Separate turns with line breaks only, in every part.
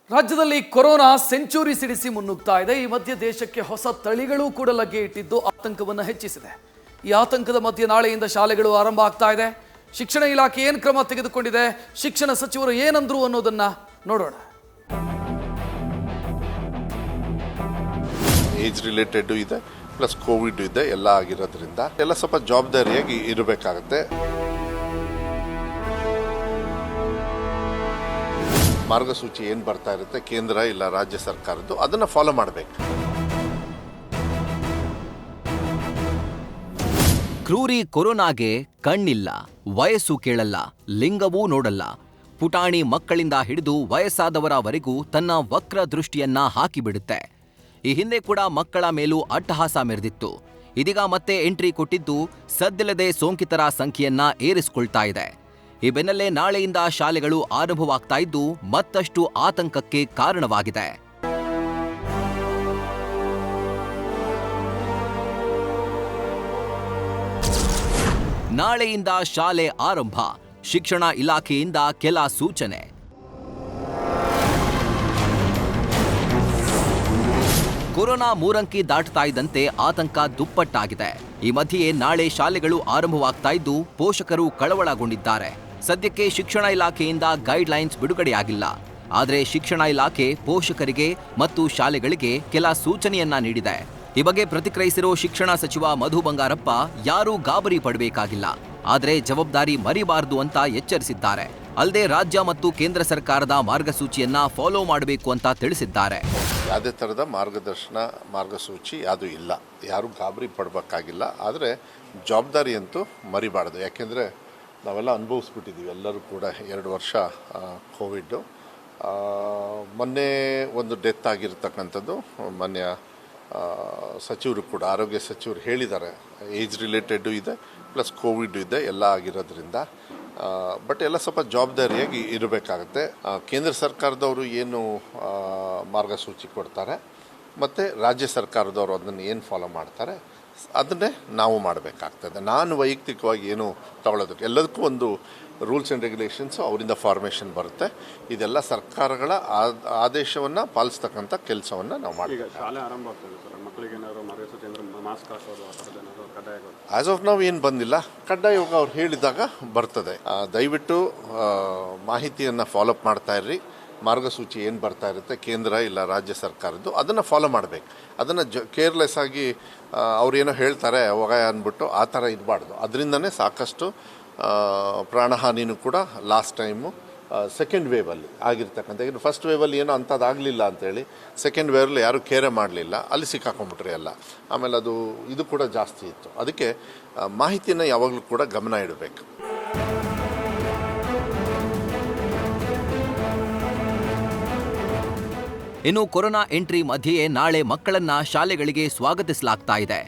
ರಾಜ್ಯದಲ್ಲಿ corona century ಸಿಡಿಸಿ ಮುನ್ನುಗ್ತಾ ಇದೆ. ಈ ಮಧ್ಯೆ ದೇಶಕ್ಕೆ ಹೊಸ ತಳಿಗಳು ಕೂಡ ಲಗ್ಗೆ ಇಟ್ಟಿದ್ದು ಆತಂಕವನ್ನು ಹೆಚ್ಚಿಸಿದೆ. ಈ ಆತಂಕದ ಮಧ್ಯೆ ನಾಳೆಯಿಂದ ಶಾಲೆಗಳು ಆರಂಭ ಆಗ್ತಾ ಇದೆ. ಶಿಕ್ಷಣ ಇಲಾಖೆ ಏನು ಕ್ರಮ ತೆಗೆದುಕೊಂಡಿದೆ, ಶಿಕ್ಷಣ ಸಚಿವರು ಏನಂದ್ರು ಅನ್ನೋದನ್ನ ನೋಡೋಣ.
ಏಜ್ ರಿಲೇಟೆಡ್ ಇದೆ, ಪ್ಲಸ್ ಕೋವಿಡ್ ಇದೆ, ಎಲ್ಲ ಆಗಿರೋದ್ರಿಂದ ಎಲ್ಲ ಸ್ವಲ್ಪ ಜವಾಬ್ದಾರಿಯಾಗಿ ಇರಬೇಕಾಗುತ್ತೆ. ಮಾರ್ಗಸೂಚಿ ಏನು ಬರ್ತಾ ಇರುತ್ತೆ ಕೇಂದ್ರ ಇಲ್ಲ ರಾಜ್ಯ ಸರ್ಕಾರದ್ದು, ಅದನ್ನ ಫಾಲೋ ಮಾಡಬೇಕು.
ಕ್ರೂರಿ ಕೊರೋನಾಗೆ ಕಣ್ಣಿಲ್ಲ, ವಯಸ್ಸು ಕೇಳಲ್ಲ, ಲಿಂಗವೂ ನೋಡಲ್ಲ. ಪುಟಾಣಿ ಮಕ್ಕಳಿಂದ ಹಿಡಿದು ವಯಸ್ಸಾದವರವರೆಗೂ ತನ್ನ ವಕ್ರ ದೃಷ್ಟಿಯನ್ನ ಹಾಕಿಬಿಡುತ್ತೆ. ಈ ಹಿಂದೆ ಕೂಡ ಮಕ್ಕಳ ಮೇಲೂ ಅಟ್ಟಹಾಸ ಮೆರೆದಿತ್ತು. ಇದೀಗ ಮತ್ತೆ ಎಂಟ್ರಿ ಕೊಟ್ಟಿದ್ದು ಸದ್ದಿಲ್ಲದೆ ಸೋಂಕಿತರ ಸಂಖ್ಯೆಯನ್ನ ಏರಿಸಿಕೊಳ್ತಾ ಇದೆ. ಈ ಬೆನ್ನಲ್ಲೇ ನಾಳೆಯಿಂದ ಶಾಲೆಗಳು ಆರಂಭವಾಗ್ತಾ ಇದ್ದು ಮತ್ತಷ್ಟು ಆತಂಕಕ್ಕೆ ಕಾರಣವಾಗಿದೆ. ನಾಳೆಯಿಂದ ಶಾಲೆ ಆರಂಭ, ಶಿಕ್ಷಣ ಇಲಾಖೆಯಿಂದ ಕೆಲ ಸೂಚನೆ. ಕೊರೋನಾ ಮೂರಂಕಿ ದಾಟ್ತಾ ಇದ್ದಂತೆ ಆತಂಕ ದುಪ್ಪಟ್ಟಾಗಿದೆ. ಈ ಮಧ್ಯೆಯೇ ನಾಳೆ ಶಾಲೆಗಳು ಆರಂಭವಾಗ್ತಾ ಇದ್ದು ಪೋಷಕರು ಕಳವಳಗೊಂಡಿದ್ದಾರೆ. ಸದ್ಯಕ್ಕೆ ಶಿಕ್ಷಣ ಇಲಾಖೆಯಿಂದ ಗೈಡ್ಲೈನ್ಸ್ ಬಿಡುಗಡೆಯಾಗಿಲ್ಲ. ಆದರೆ ಶಿಕ್ಷಣ ಇಲಾಖೆ ಪೋಷಕರಿಗೆ ಮತ್ತು ಶಾಲೆಗಳಿಗೆ ಕೆಲ ಸೂಚನೆಯನ್ನ ನೀಡಿದೆ. ಈ ಬಗ್ಗೆ ಪ್ರತಿಕ್ರಿಯಿಸಿರೋ ಶಿಕ್ಷಣ ಸಚಿವ ಮಧು ಬಂಗಾರಪ್ಪ ಯಾರೂ ಗಾಬರಿ ಪಡಬೇಕಾಗಿಲ್ಲ, ಆದರೆ ಜವಾಬ್ದಾರಿ ಮರಿಬಾರದು ಅಂತ ಎಚ್ಚರಿಸಿದ್ದಾರೆ. ಅಲ್ಲದೆ ರಾಜ್ಯ ಮತ್ತು ಕೇಂದ್ರ ಸರ್ಕಾರದ ಮಾರ್ಗಸೂಚಿಯನ್ನ ಫಾಲೋ ಮಾಡಬೇಕು ಅಂತ ತಿಳಿಸಿದ್ದಾರೆ.
ಯಾವುದೇ ಥರದ ಮಾರ್ಗಸೂಚಿ ಯಾವುದೂ ಇಲ್ಲ, ಯಾರೂ ಗಾಬರಿ ಪಡಬೇಕಾಗಿಲ್ಲ. ಆದರೆ ಜವಾಬ್ದಾರಿ ಅಂತೂ ಮರಿಬಾರ್ದು. ಯಾಕೆಂದರೆ ನಾವೆಲ್ಲ ಅನುಭವಿಸ್ಬಿಟ್ಟಿದ್ದೀವಿ ಎಲ್ಲರೂ ಕೂಡ 2 ವರ್ಷ ಕೋವಿಡ್ಡು. ಮೊನ್ನೆ ಒಂದು ಡೆತ್ ಆಗಿರ್ತಕ್ಕಂಥದ್ದು ಮೊನ್ನೆ ಸಚಿವರು ಕೂಡ ಆರೋಗ್ಯ ಸಚಿವರು ಹೇಳಿದ್ದಾರೆ, ಏಜ್ ರಿಲೇಟೆಡ್ಡು ಇದೆ, ಪ್ಲಸ್ ಕೋವಿಡ್ ಇದೆ, ಎಲ್ಲ ಆಗಿರೋದ್ರಿಂದ ಬಟ್ ಎಲ್ಲ ಸ್ವಲ್ಪ ಜವಾಬ್ದಾರಿಯಾಗಿ ಇರಬೇಕಾಗತ್ತೆ. ಕೇಂದ್ರ ಸರ್ಕಾರದವರು ಏನು ಮಾರ್ಗಸೂಚಿ ಕೊಡ್ತಾರೆ ಮತ್ತು ರಾಜ್ಯ ಸರ್ಕಾರದವರು ಅದನ್ನು ಏನು ಫಾಲೋ ಮಾಡ್ತಾರೆ ಅದನ್ನೇ ನಾವು ಮಾಡಬೇಕಾಗ್ತದೆ. ನಾನು ವೈಯಕ್ತಿಕವಾಗಿ ಏನು ತಗೊಳ್ಳೋದಕ್ಕೆ ಎಲ್ಲದಕ್ಕೂ ಒಂದು ರೂಲ್ಸ್ ಆ್ಯಂಡ್ ರೆಗ್ಯುಲೇಷನ್ಸು ಅವರಿಂದ ಫಾರ್ಮೇಷನ್ ಬರುತ್ತೆ. ಇದೆಲ್ಲ ಸರ್ಕಾರಗಳ ಆದೇಶವನ್ನು ಪಾಲಿಸ್ತಕ್ಕಂಥ ಕೆಲಸವನ್ನು ನಾವು ಮಾಡ್ತೀವಿ. ಆಸ್ ಆಫ್ ನಾವು ಏನು ಬಂದಿಲ್ಲ, ಕಡ್ಡಾಯವಾಗಿ ಅವ್ರು ಹೇಳಿದಾಗ ಬರ್ತದೆ. ದಯವಿಟ್ಟು ಮಾಹಿತಿಯನ್ನು ಫಾಲೋಅಪ್ ಮಾಡ್ತಾ ಇರ್ರಿ. ಮಾರ್ಗಸೂಚಿ ಏನು ಬರ್ತಾ ಇರುತ್ತೆ ಕೇಂದ್ರ ಇಲ್ಲ ರಾಜ್ಯ ಸರ್ಕಾರದ್ದು, ಅದನ್ನು ಫಾಲೋ ಮಾಡಬೇಕು. ಅದನ್ನು ಕೇರ್ಲೆಸ್ ಆಗಿ ಅವ್ರೇನೋ ಹೇಳ್ತಾರೆ ಅವಾಗ ಅಂದ್ಬಿಟ್ಟು ಆ ಥರ ಇರಬಾರ್ದು. ಅದರಿಂದನೇ ಸಾಕಷ್ಟು ಪ್ರಾಣಹಾನಿನೂ ಕೂಡ ಲಾಸ್ಟ್ ಟೈಮು ಸೆಕೆಂಡ್ ವೇವಲ್ಲಿ ಆಗಿರ್ತಕ್ಕಂಥ. ಈಗ ಫಸ್ಟ್ ವೇವಲ್ಲಿ ಏನೋ ಅಂಥದ್ದಾಗಲಿಲ್ಲ ಅಂತೇಳಿ ಸೆಕೆಂಡ್ ವೇವಲ್ಲಿ ಯಾರೂ ಕೇರೆ ಮಾಡಲಿಲ್ಲ, ಅಲ್ಲಿ ಸಿಕ್ಕಾಕೊಂಡ್ಬಿಟ್ರಿ ಎಲ್ಲ. ಆಮೇಲೆ ಇದು ಕೂಡ ಜಾಸ್ತಿ ಇತ್ತು. ಅದಕ್ಕೆ ಮಾಹಿತಿಯನ್ನು ಯಾವಾಗಲೂ ಕೂಡ ಗಮನ ಇಡಬೇಕು.
ಇನ್ನು ಕೊರೋನಾ ಎಂಟ್ರಿ ಮಧ್ಯೆಯೇ ನಾಳೆ ಮಕ್ಕಳನ್ನ ಶಾಲೆಗಳಿಗೆ ಸ್ವಾಗತಿಸಲಾಗ್ತಾ ಇದೆ.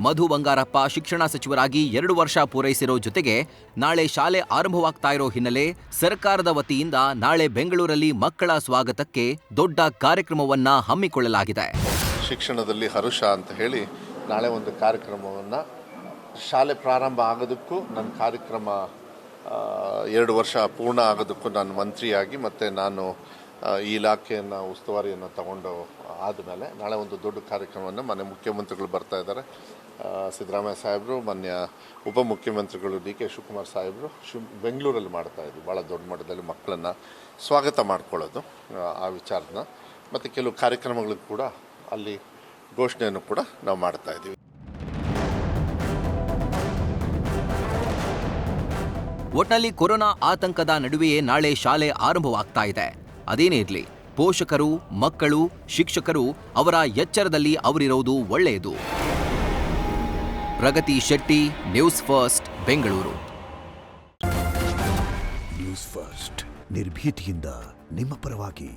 ಮಧು ಬಂಗಾರಪ್ಪ ಶಿಕ್ಷಣ ಸಚಿವರಾಗಿ 2 ವರ್ಷ ಪೂರೈಸಿರೋ ಜೊತೆಗೆ ನಾಳೆ ಶಾಲೆ ಆರಂಭವಾಗ್ತಾ ಇರೋ ಹಿನ್ನೆಲೆ ಸರ್ಕಾರದ ವತಿಯಿಂದ ನಾಳೆ ಬೆಂಗಳೂರಲ್ಲಿ ಮಕ್ಕಳ ಸ್ವಾಗತಕ್ಕೆ ದೊಡ್ಡ ಕಾರ್ಯಕ್ರಮವನ್ನ ಹಮ್ಮಿಕೊಳ್ಳಲಾಗಿದೆ.
ಶಿಕ್ಷಣದಲ್ಲಿ ಹರುಷ ಅಂತ ಹೇಳಿ ನಾಳೆ ಒಂದು ಕಾರ್ಯಕ್ರಮವನ್ನು, ಶಾಲೆ ಪ್ರಾರಂಭ ಆಗೋದಕ್ಕೂ ನನ್ನ ಕಾರ್ಯಕ್ರಮ 2 ವರ್ಷ ಪೂರ್ಣ ಆಗೋದಕ್ಕೂ ನಾನು ಮಂತ್ರಿಯಾಗಿ ಮತ್ತು ನಾನು ಈ ಇಲಾಖೆಯನ್ನು ಉಸ್ತುವಾರಿಯನ್ನು ತಗೊಂಡು ಆದಮೇಲೆ ನಾಳೆ ಒಂದು ದೊಡ್ಡ ಕಾರ್ಯಕ್ರಮವನ್ನು ಮನೆ ಮುಖ್ಯಮಂತ್ರಿಗಳು ಬರ್ತಾ ಇದ್ದಾರೆ. ಸಿದ್ದರಾಮಯ್ಯ ಸಾಹೇಬರು, ಮಾನ್ಯ ಉಪಮುಖ್ಯಮಂತ್ರಿಗಳು ಡಿ ಕೆ ಶಿವಕುಮಾರ್ ಸಾಹೇಬರು ಬೆಂಗಳೂರಲ್ಲಿ ಮಾಡ್ತಾಯಿದ್ವಿ. ಭಾಳ ದೊಡ್ಡ ಮಟ್ಟದಲ್ಲಿ ಮಕ್ಕಳನ್ನು ಸ್ವಾಗತ ಮಾಡ್ಕೊಳ್ಳೋದು ಆ ವಿಚಾರನ, ಮತ್ತು ಕೆಲವು ಕಾರ್ಯಕ್ರಮಗಳು ಕೂಡ ಅಲ್ಲಿ ಘೋಷಣೆಯನ್ನು ಕೂಡ ನಾವು ಮಾಡ್ತಾಯಿದ್ದೀವಿ.
ಒಟ್ನಲ್ಲಿ ಕೊರೋನಾ ಆತಂಕದ ನಡುವೆಯೇ ನಾಳೆ ಶಾಲೆ ಆರಂಭವಾಗ್ತಾ ಇದೆ. ಅದೇನೇ ಇರಲಿ, ಪೋಷಕರು, ಮಕ್ಕಳು, ಶಿಕ್ಷಕರು ಅವರ ಎಚ್ಚರದಲ್ಲಿ ಅವರಿರೋದು ಒಳ್ಳೆಯದು. Pragati Shetty, news first, Bengaluru.
News first ನಿರ್ಭೀತಿಯಿಂದ ನಿಮ್ಮ ಪರವಾಗಿ.